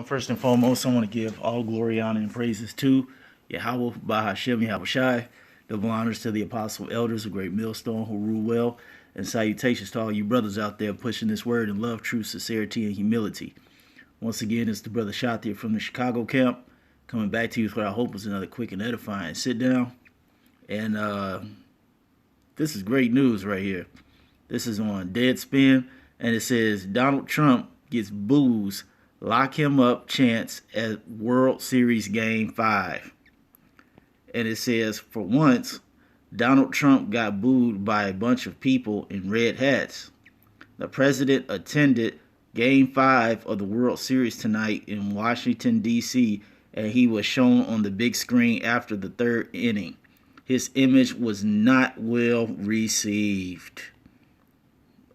First and foremost, I want to give all glory, honor, and praises to Yahweh, Bahashem, Yahweh Shai, double honors to the apostle elders, a great millstone who rule well, and salutations to all you brothers out there pushing this word in love, truth, sincerity, and humility. Once again, it's the brother Shatir from the Chicago camp, coming back to you with what I hope is another quick and edifying sit down. And this is great news right here. This is on Deadspin, and it says Donald Trump gets boos, lock him up chance at World Series Game 5. And it says, for once, Donald Trump got booed by a bunch of people in red hats. The president attended Game 5 of the World Series tonight in Washington, D.C., and he was shown on the big screen after the third inning. His image was not well received.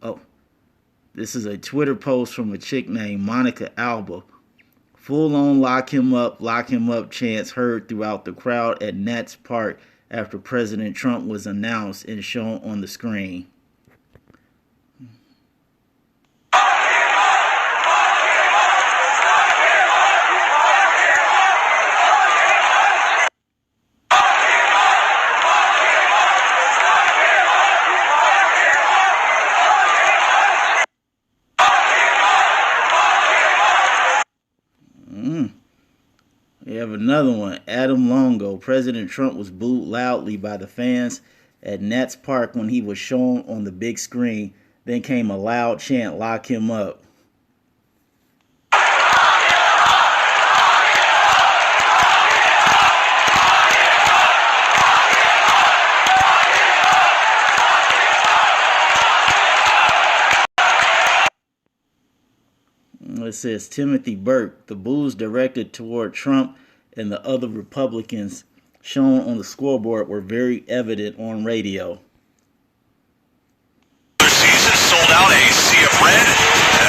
Oh, this is a Twitter post from a chick named Monica Alba. Full-on lock him up chants heard throughout the crowd at Nats Park after President Trump was announced and shown on the screen. We have another one. Adam Longo. President Trump was booed loudly by the fans at Nats Park when he was shown on the big screen. Then came a loud chant, lock him up. It says Timothy Burke. The boos directed toward Trump and the other Republicans shown on the scoreboard were very evident on radio. The season sold out a sea of red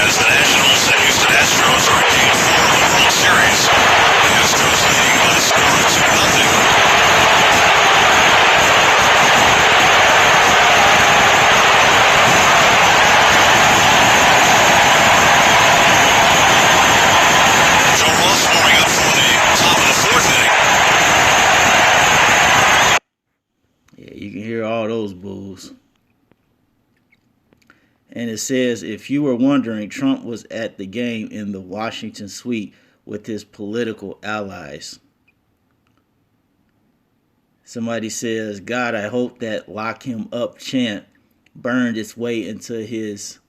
as the Nationals and Houston Astros are in Game 4 of the World Series. The Astros leading by a score of 2-0. You can hear all those boos. And it says, if you were wondering, Trump was at the game in the Washington suite with his political allies. Somebody says, God, I hope that lock him up chant burned its way into his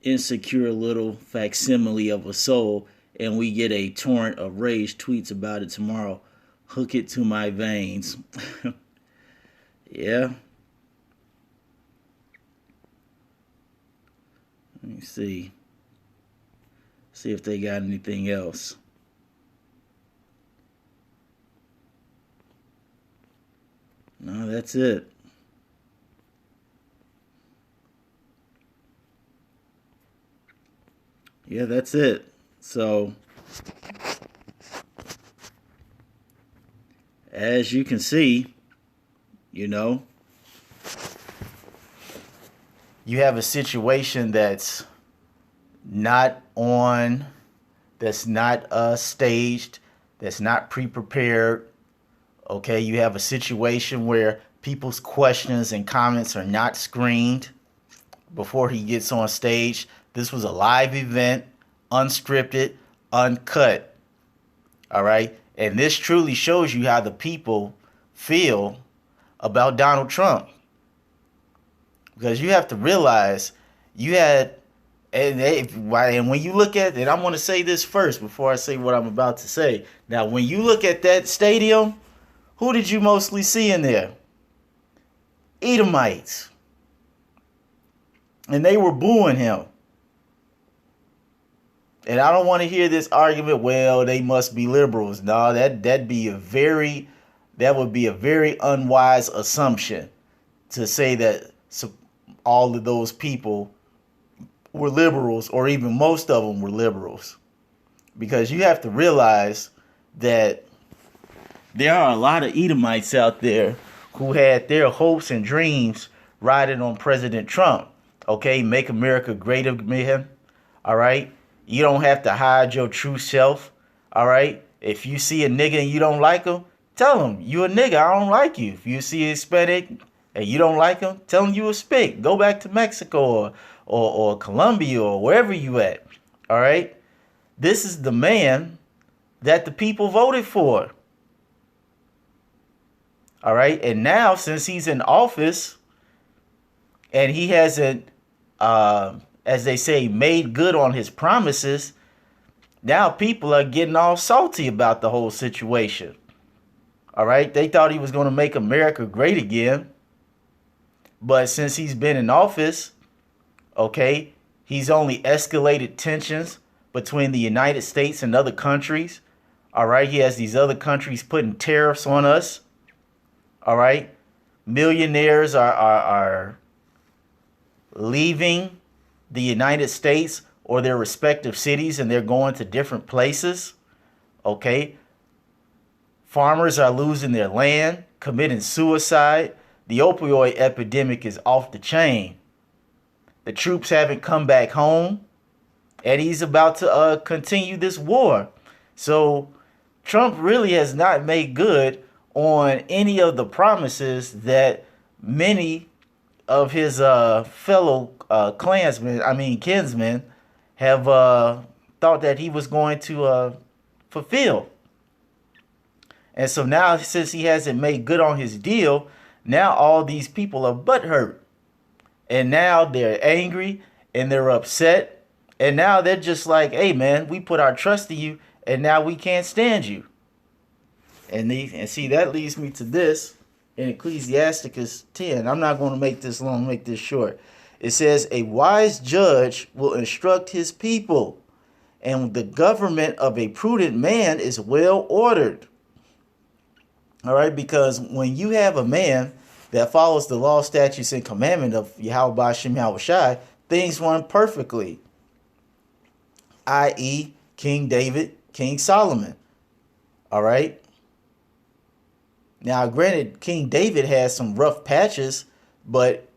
insecure little facsimile of a soul, and we get a torrent of rage tweets about it tomorrow. Hook it to my veins. Yeah. Let me see. See if they got anything else. No, that's it. Yeah, that's it. So, as you can see, you know, you have a situation that's not staged, that's not pre-prepared. Okay, you have a situation where people's questions and comments are not screened before he gets on stage. This was a live event, unscripted, uncut. All right, and this truly shows you how the people feel about Donald Trump. Because you have to realize you had, and when you look at it, I'm going to say this first before I say what I'm about to say. Now, when you look at that stadium, who did you mostly see in there? Edomites. And they were booing him. And I don't want to hear this argument, well, they must be liberals. No, that would be a very unwise assumption to say that all of those people were liberals, or even most of them were liberals. Because you have to realize that there are a lot of Edomites out there who had their hopes and dreams riding on President Trump. Okay, make America great again. All right. You don't have to hide your true self. All right. If you see a nigga and you don't like him, tell him you a nigga. I don't like you. If you see a Hispanic and you don't like him, tell him you a spick. Go back to Mexico or Colombia or wherever you at. All right. This is the man that the people voted for. All right. And now, since he's in office and he hasn't, as they say, made good on his promises, now people are getting all salty about the whole situation. All right. They thought he was going to make America great again. But since he's been in office, okay, he's only escalated tensions between the United States and other countries. All right. He has these other countries putting tariffs on us. All right. Millionaires are leaving the United States or their respective cities, and they're going to different places. Okay. Farmers are losing their land, committing suicide. The opioid epidemic is off the chain. The troops haven't come back home, and he's about to continue this war. So Trump really has not made good on any of the promises that many of his fellow kinsmen have thought that he was going to fulfill. And so now, since he hasn't made good on his deal, now all these people are butthurt. And now they're angry and they're upset. And now they're just like, hey, man, we put our trust in you and now we can't stand you. And see, that leads me to this in Ecclesiasticus 10. I'm not going to make this long, make this short. It says, a wise judge will instruct his people, and the government of a prudent man is well ordered. All right, because when you have a man that follows the law, statutes, and commandment of Yahweh Ba'ashem Yahweh Shai, things run perfectly. I.e., King David, King Solomon. All right. Now, granted, King David had some rough patches, but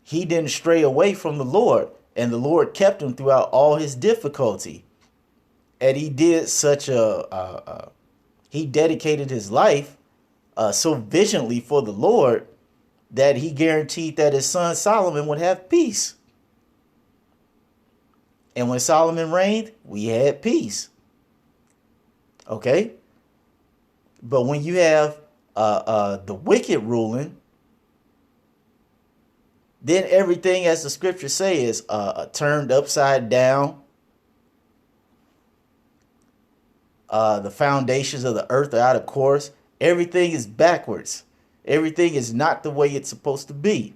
he didn't stray away from the Lord, and the Lord kept him throughout all his difficulty. And he did such he dedicated his life so vigilantly for the Lord that he guaranteed that his son Solomon would have peace. And when Solomon reigned, we had peace. Okay? But when you have the wicked ruling, then everything, as the scriptures say, is turned upside down. The foundations of the earth are out of course. Everything is backwards. Everything is not the way it's supposed to be.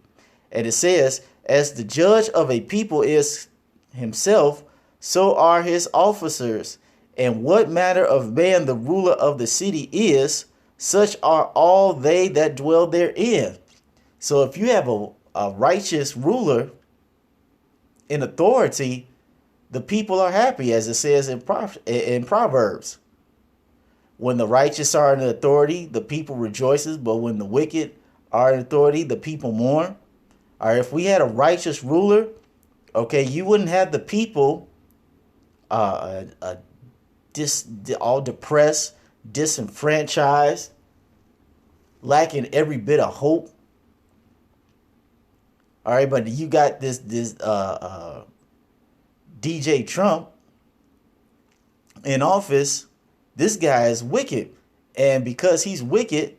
And it says, as the judge of a people is himself, so are his officers. And what manner of man the ruler of the city is, such are all they that dwell therein. So if you have a righteous ruler in authority, the people are happy, as it says in Proverbs. When the righteous are in authority, the people rejoices, but when the wicked are in authority, the people mourn. Or if we had a righteous ruler, okay, you wouldn't have the people all depressed, disenfranchised, lacking every bit of hope. All right, but you got this DJ Trump in office. This guy is wicked, and because he's wicked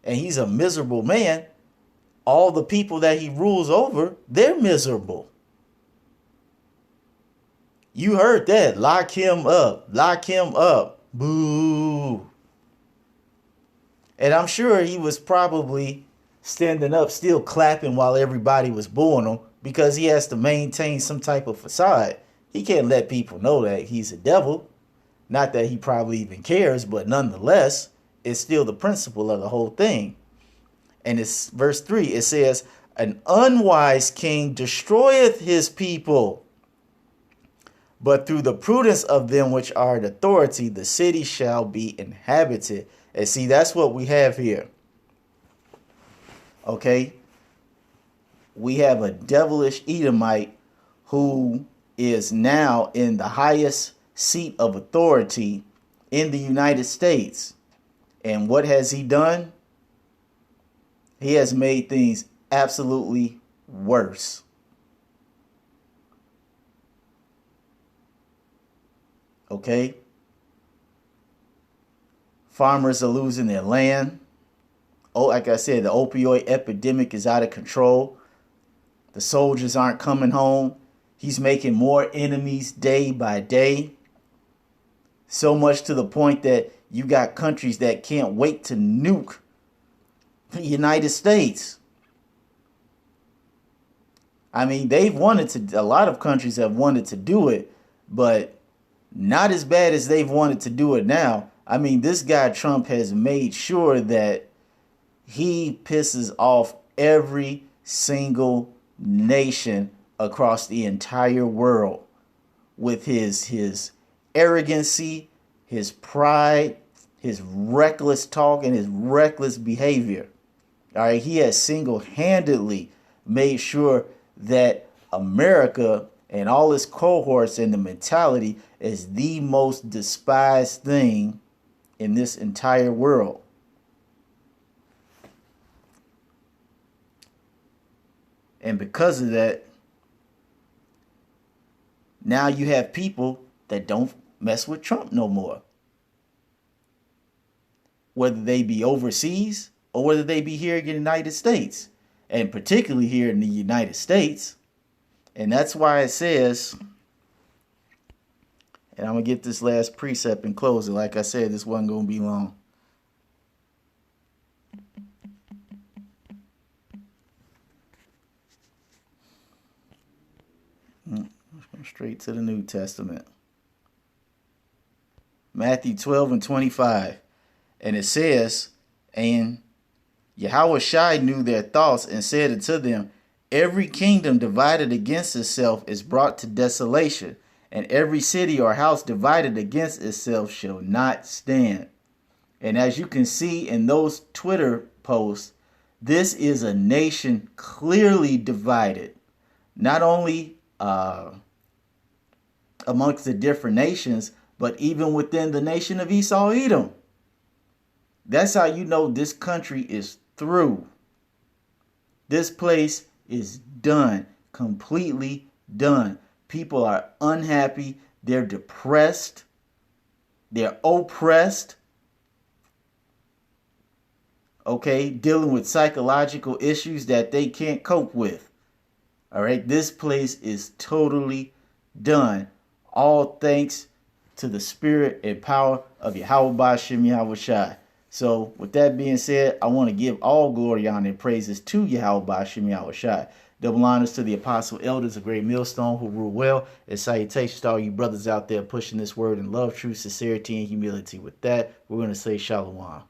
and he's a miserable man, all the people that he rules over, they're miserable. You heard that. Lock him up. Lock him up. Boo. And I'm sure he was probably standing up, still clapping while everybody was booing him, because he has to maintain some type of facade. He can't let people know that he's a devil. Not that he probably even cares, but nonetheless, it's still the principle of the whole thing. And it's verse 3. It says, an unwise king destroyeth his people, but through the prudence of them which are in authority, the city shall be inhabited. And see, that's what we have here. Okay? we have a devilish Edomite who is now in the highest seat of authority in the United States. And what has he done? He has made things absolutely worse. Okay? Farmers are losing their land. Oh, like I said, the opioid epidemic is out of control. The soldiers aren't coming home. He's making more enemies day by day. So much to the point that you got countries that can't wait to nuke the United States. I mean, they've wanted to, a lot of countries have wanted to do it, but not as bad as they've wanted to do it now. I mean, this guy Trump has made sure that he pisses off every single nation across the entire world with his arrogancy, his pride, his reckless talk, and his reckless behavior. All right, he has single-handedly made sure that America and all its cohorts and the mentality is the most despised thing in this entire world. And because of that, now you have people that don't mess with Trump no more. Whether they be overseas or whether they be here in the United States. And particularly here in the United States. And that's why it says, and I'm going to get this last precept and close it. Like I said, this wasn't going to be long. Let's go straight to the New Testament. Matthew 12:25. And it says, and Yahushua knew their thoughts and said unto them, every kingdom divided against itself is brought to desolation, and every city or house divided against itself shall not stand. And as you can see in those Twitter posts, this is a nation clearly divided, not only amongst the different nations, but even within the nation of Esau Edom. That's how you know this country is through. This place is done, completely done. People are unhappy. They're depressed. They're oppressed. Okay, dealing with psychological issues that they can't cope with. All right, this place is totally done. All thanks to the spirit and power of Yahweh Ba'Shem Yahushai. So with that being said, I want to give all glory, honor, and praises to Yahweh Ba'Shem Yahushai. Double honors to the apostle elders of Great Millstone who rule well, and salutations to all you brothers out there pushing this word in love, truth, sincerity, and humility. With that, we're going to say shalom.